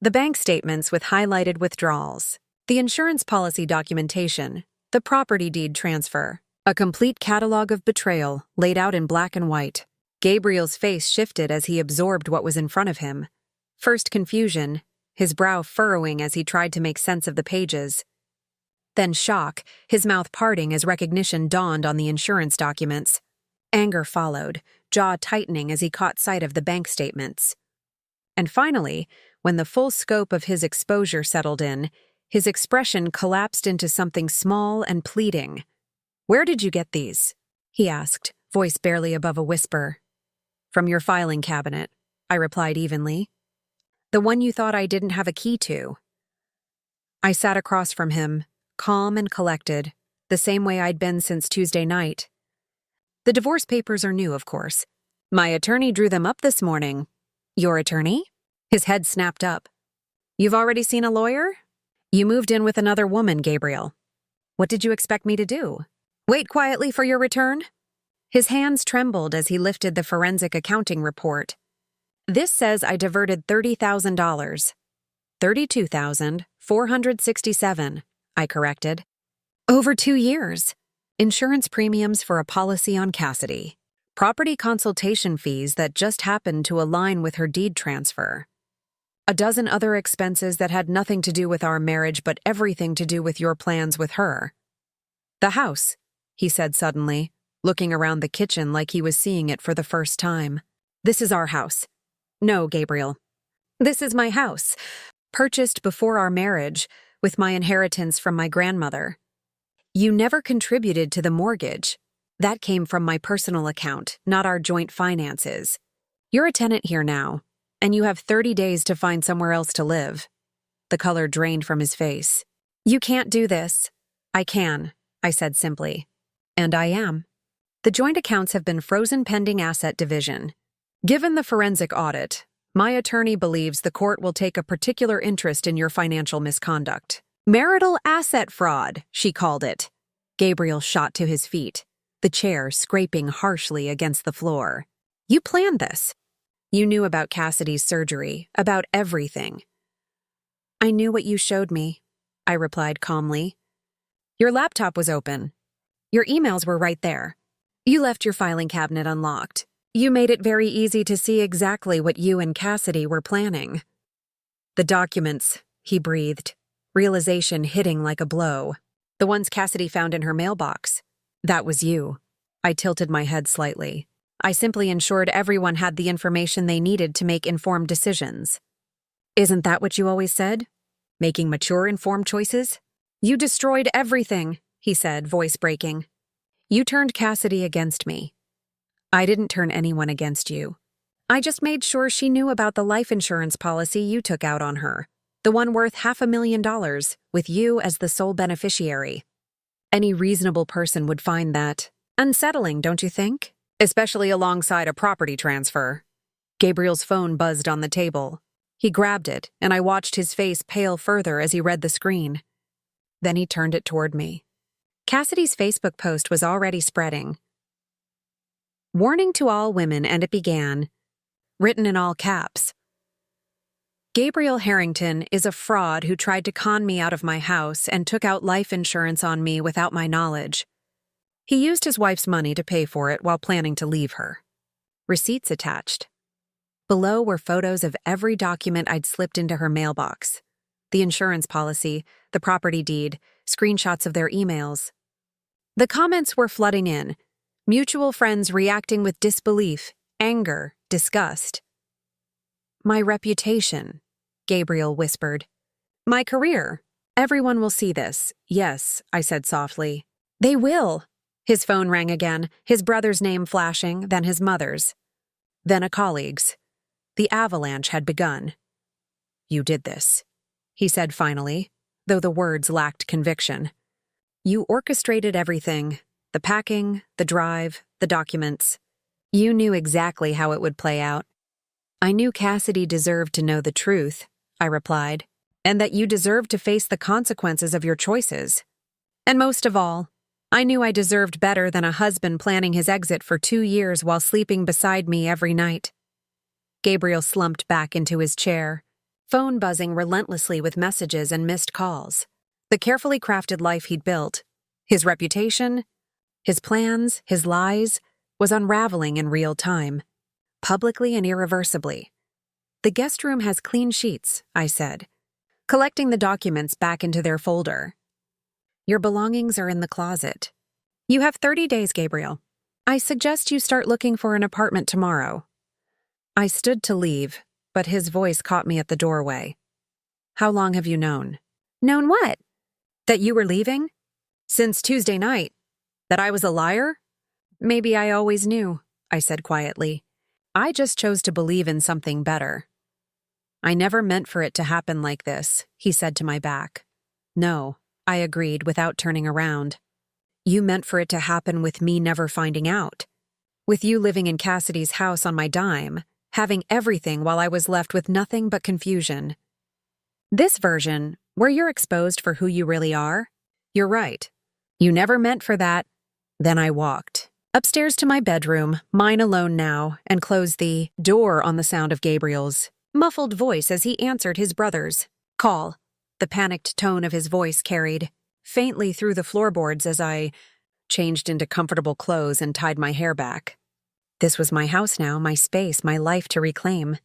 The bank statements with highlighted withdrawals. The insurance policy documentation. The property deed transfer. A complete catalog of betrayal laid out in black and white. Gabriel's face shifted as he absorbed what was in front of him. First confusion, his brow furrowing as he tried to make sense of the pages. Then shock, his mouth parting as recognition dawned on the insurance documents. Anger followed, jaw tightening as he caught sight of the bank statements. And finally, when the full scope of his exposure settled in, His expression collapsed into something small and pleading. "Where did you get these?" he asked, voice barely above a whisper. "From your filing cabinet," I replied evenly. "The one you thought I didn't have a key to." I sat across from him, calm and collected, the same way I'd been since Tuesday night. "The divorce papers are new, of course. My attorney drew them up this morning." "Your attorney?" His head snapped up. "You've already seen a lawyer? You moved in with another woman, Gabriel. What did you expect me to do? Wait quietly for your return?" His hands trembled as he lifted the forensic accounting report. "This says I diverted $30,000. $32,467, I corrected. Over 2 years. Insurance premiums for a policy on Cassidy. Property consultation fees that just happened to align with her deed transfer. A dozen other expenses that had nothing to do with our marriage but everything to do with your plans with her." "The house," he said suddenly, looking around the kitchen like he was seeing it for the first time. "This is our house." "No, Gabriel. This is my house, purchased before our marriage, with my inheritance from my grandmother. You never contributed to the mortgage. That came from my personal account, not our joint finances. You're a tenant here now, and you have 30 days to find somewhere else to live." The color drained from his face. "You can't do this." "I can," I said simply. "And I am. The joint accounts have been frozen pending asset division. Given the forensic audit, my attorney believes the court will take a particular interest in your financial misconduct. Marital asset fraud, she called it." Gabriel shot to his feet, the chair scraping harshly against the floor. "You planned this. You knew about Cassidy's surgery, about everything." "I knew what you showed me," I replied calmly. "Your laptop was open. Your emails were right there. You left your filing cabinet unlocked. You made it very easy to see exactly what you and Cassidy were planning." "The documents," he breathed, realization hitting like a blow. "The ones Cassidy found in her mailbox. That was you." I tilted my head slightly. "I simply ensured everyone had the information they needed to make informed decisions." "Isn't that what you always said? Making mature, informed choices?" "You destroyed everything," he said, voice breaking. "You turned Cassidy against me." "I didn't turn anyone against you. I just made sure she knew about the life insurance policy you took out on her, the one worth $500,000, with you as the sole beneficiary. Any reasonable person would find that unsettling, don't you think? Especially alongside a property transfer." Gabriel's phone buzzed on the table. He grabbed it, and I watched his face pale further as he read the screen. Then he turned it toward me. Cassidy's Facebook post was already spreading. "Warning to all women," and it began, written in all caps. "Gabriel Harrington is a fraud who tried to con me out of my house and took out life insurance on me without my knowledge. He used his wife's money to pay for it while planning to leave her. Receipts attached." Below were photos of every document I'd slipped into her mailbox. The insurance policy, the property deed, screenshots of their emails. The comments were flooding in, mutual friends reacting with disbelief, anger, disgust. "My reputation," Gabriel whispered. "My career. Everyone will see this." "Yes," I said softly. "They will." His phone rang again, his brother's name flashing, then his mother's. Then a colleague's. The avalanche had begun. "You did this," he said finally, though the words lacked conviction. "You orchestrated everything, the packing, the drive, the documents. You knew exactly how it would play out." "I knew Cassidy deserved to know the truth," I replied, "and that you deserved to face the consequences of your choices. And most of all, I knew I deserved better than a husband planning his exit for 2 years while sleeping beside me every night." Gabriel slumped back into his chair, phone buzzing relentlessly with messages and missed calls. The carefully crafted life he'd built, his reputation, his plans, his lies, was unraveling in real time, publicly and irreversibly. "The guest room has clean sheets," I said, collecting the documents back into their folder. "Your belongings are in the closet. You have 30 days, Gabriel. I suggest you start looking for an apartment tomorrow." I stood to leave, but his voice caught me at the doorway. "How long have you known?" Known what? That you were leaving? Since Tuesday night. That I was a liar? Maybe I always knew, I said quietly. I just chose to believe in something better. I never meant for it to happen like this, he said to my back. No, I agreed without turning around. You meant for it to happen with me never finding out. With you living in Cassidy's house on my dime, having everything while I was left with nothing but confusion. This version, where you're exposed for who you really are, you're right. You never meant for that. Then I walked upstairs to my bedroom, mine alone now, and closed the door on the sound of Gabriel's muffled voice as he answered his brother's call. The panicked tone of his voice carried faintly through the floorboards as I changed into comfortable clothes and tied my hair back. This was my house now, my space, my life to reclaim.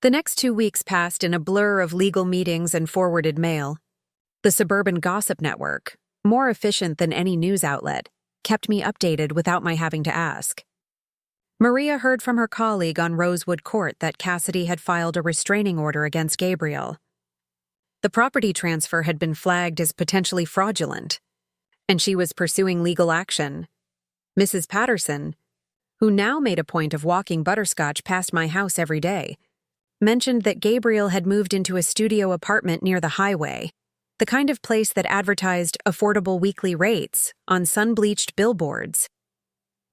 The next 2 weeks passed in a blur of legal meetings and forwarded mail. The suburban gossip network, more efficient than any news outlet, kept me updated without my having to ask. Maria heard from her colleague on Rosewood Court that Cassidy had filed a restraining order against Gabriel. The property transfer had been flagged as potentially fraudulent, and she was pursuing legal action. Mrs. Patterson, who now made a point of walking butterscotch past my house every day, mentioned that Gabriel had moved into a studio apartment near the highway, the kind of place that advertised affordable weekly rates on sun-bleached billboards.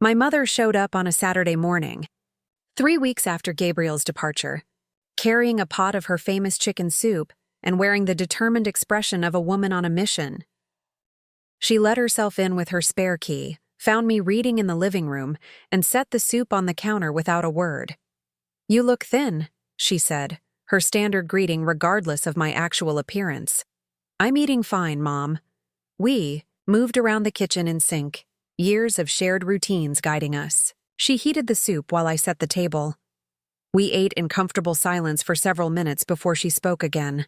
My mother showed up on a Saturday morning, 3 weeks after Gabriel's departure, carrying a pot of her famous chicken soup and wearing the determined expression of a woman on a mission. She let herself in with her spare key, found me reading in the living room, and set the soup on the counter without a word. "You look thin," she said, her standard greeting regardless of my actual appearance. "I'm eating fine, Mom." We moved around the kitchen in sync, years of shared routines guiding us. She heated the soup while I set the table. We ate in comfortable silence for several minutes before she spoke again.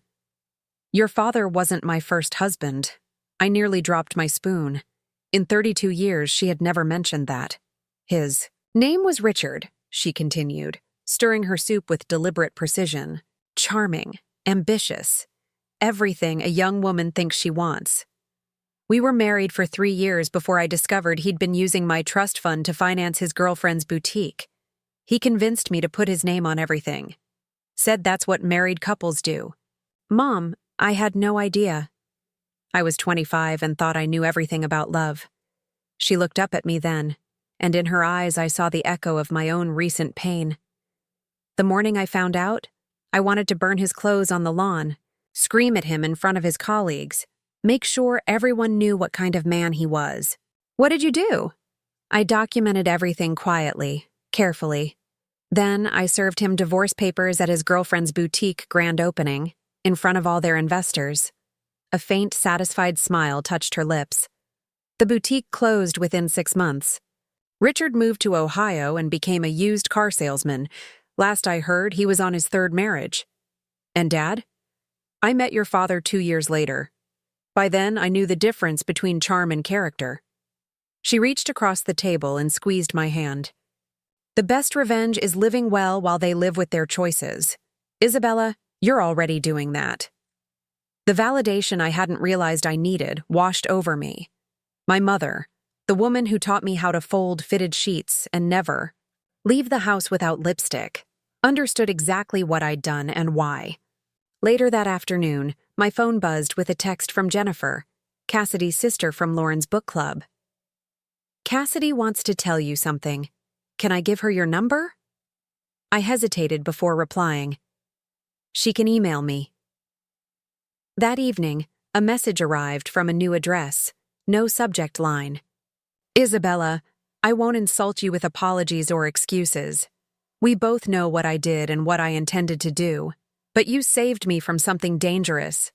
"Your father wasn't my first husband." I nearly dropped my spoon. In 32 years, she had never mentioned that. "His name was Richard," she continued, stirring her soup with deliberate precision. "Charming, ambitious, everything a young woman thinks she wants. We were married for 3 years before I discovered he'd been using my trust fund to finance his girlfriend's boutique. He convinced me to put his name on everything. Said that's what married couples do." "Mom, I had no idea." I was 25 and thought I knew everything about love. She looked up at me then, and in her eyes I saw the echo of my own recent pain. "The morning I found out, I wanted to burn his clothes on the lawn, scream at him in front of his colleagues, make sure everyone knew what kind of man he was." "What did you do?" "I documented everything quietly, carefully. Then I served him divorce papers at his girlfriend's boutique grand opening, in front of all their investors." A faint, satisfied smile touched her lips. "The boutique closed within 6 months. Richard moved to Ohio and became a used car salesman. Last I heard, he was on his 3rd marriage." "And Dad?" "I met your father 2 years later. By then, I knew the difference between charm and character." She reached across the table and squeezed my hand. "The best revenge is living well while they live with their choices. Isabella, you're already doing that." The validation I hadn't realized I needed washed over me. My mother, the woman who taught me how to fold fitted sheets and never leave the house without lipstick, understood exactly what I'd done and why. Later that afternoon, my phone buzzed with a text from Jennifer, Cassidy's sister from Lauren's book club. "Cassidy wants to tell you something. Can I give her your number?" I hesitated before replying. "She can email me." That evening, a message arrived from a new address, no subject line. "Isabella, I won't insult you with apologies or excuses. We both know what I did and what I intended to do, but you saved me from something dangerous.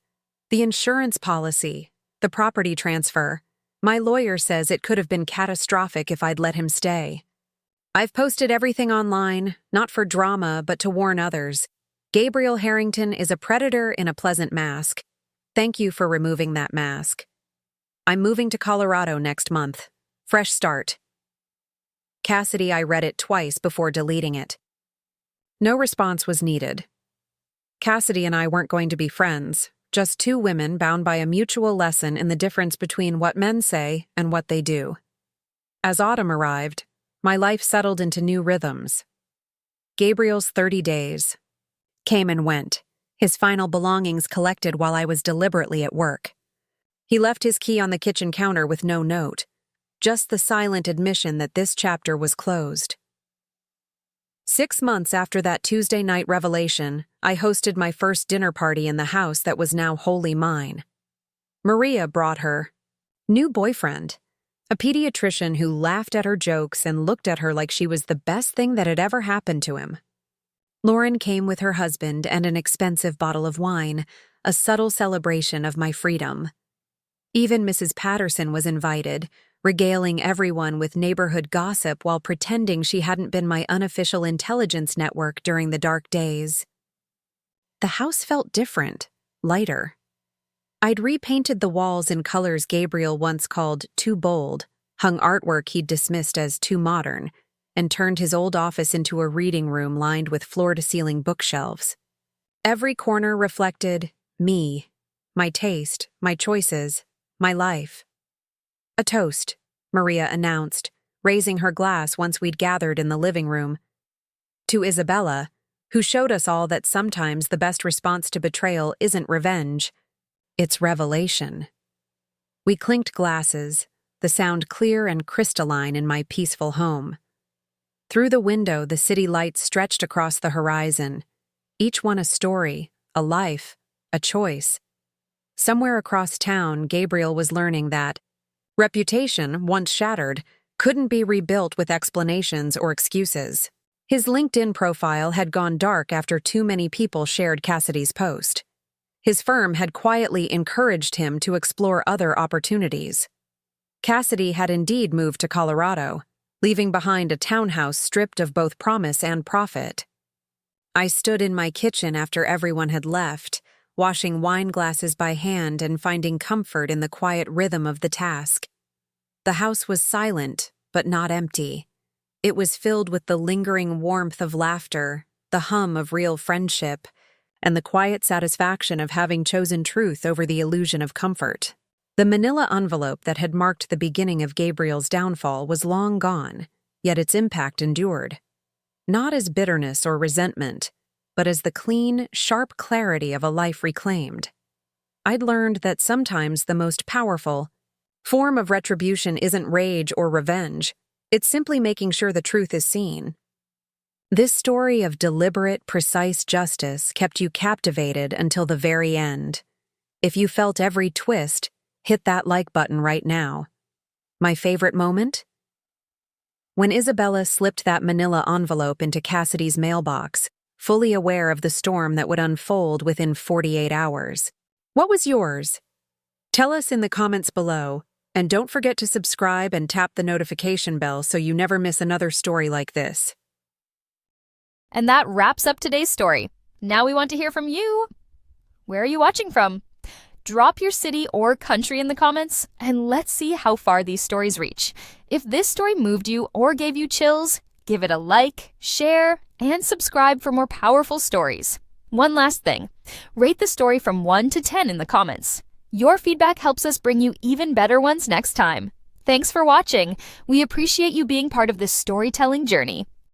The insurance policy, the property transfer. My lawyer says it could have been catastrophic if I'd let him stay. I've posted everything online, not for drama, but to warn others. Gabriel Harrington is a predator in a pleasant mask. Thank you for removing that mask. I'm moving to Colorado next month. Fresh start." Cassidy, I read it twice before deleting it. No response was needed. Cassidy and I weren't going to be friends, just two women bound by a mutual lesson in the difference between what men say and what they do. As autumn arrived, my life settled into new rhythms. Gabriel's 30 days came and went, his final belongings collected while I was deliberately at work. He left his key on the kitchen counter with no note, just the silent admission that this chapter was closed. 6 months after that Tuesday night revelation, I hosted my first dinner party in the house that was now wholly mine. Maria brought her new boyfriend, a pediatrician who laughed at her jokes and looked at her like she was the best thing that had ever happened to him. Lauren came with her husband and an expensive bottle of wine, a subtle celebration of my freedom. Even Mrs. Patterson was invited, regaling everyone with neighborhood gossip while pretending she hadn't been my unofficial intelligence network during the dark days. The house felt different, lighter. I'd repainted the walls in colors Gabriel once called too bold, hung artwork he'd dismissed as too modern, and turned his old office into a reading room lined with floor-to-ceiling bookshelves. Every corner reflected me, my taste, my choices, my life. "A toast," Maria announced, raising her glass once we'd gathered in the living room. "To Isabella, who showed us all that sometimes the best response to betrayal isn't revenge, it's revelation." We clinked glasses, the sound clear and crystalline in my peaceful home. Through the window, the city lights stretched across the horizon, each one a story, a life, a choice. Somewhere across town, Gabriel was learning that reputation, once shattered, couldn't be rebuilt with explanations or excuses. His LinkedIn profile had gone dark after too many people shared Cassidy's post. His firm had quietly encouraged him to explore other opportunities. Cassidy had indeed moved to Colorado, leaving behind a townhouse stripped of both promise and profit. I stood in my kitchen after everyone had left, washing wine glasses by hand and finding comfort in the quiet rhythm of the task. The house was silent, but not empty. It was filled with the lingering warmth of laughter, the hum of real friendship, and the quiet satisfaction of having chosen truth over the illusion of comfort. The manila envelope that had marked the beginning of Gabriel's downfall was long gone, yet its impact endured. Not as bitterness or resentment, but as the clean, sharp clarity of a life reclaimed. I'd learned that sometimes the most powerful form of retribution isn't rage or revenge, it's simply making sure the truth is seen. This story of deliberate, precise justice kept you captivated until the very end. If you felt every twist, hit that like button right now. My favorite moment? When Isabella slipped that manila envelope into Cassidy's mailbox, fully aware of the storm that would unfold within 48 hours. What was yours? Tell us in the comments below, and don't forget to subscribe and tap the notification bell so you never miss another story like this. And that wraps up today's story. Now we want to hear from you. Where are you watching from? Drop your city or country in the comments, and let's see how far these stories reach. If this story moved you or gave you chills, give it a like, share, and subscribe for more powerful stories. One last thing, rate the story from 1 to 10 in the comments. Your feedback helps us bring you even better ones next time. Thanks for watching. We appreciate you being part of this storytelling journey.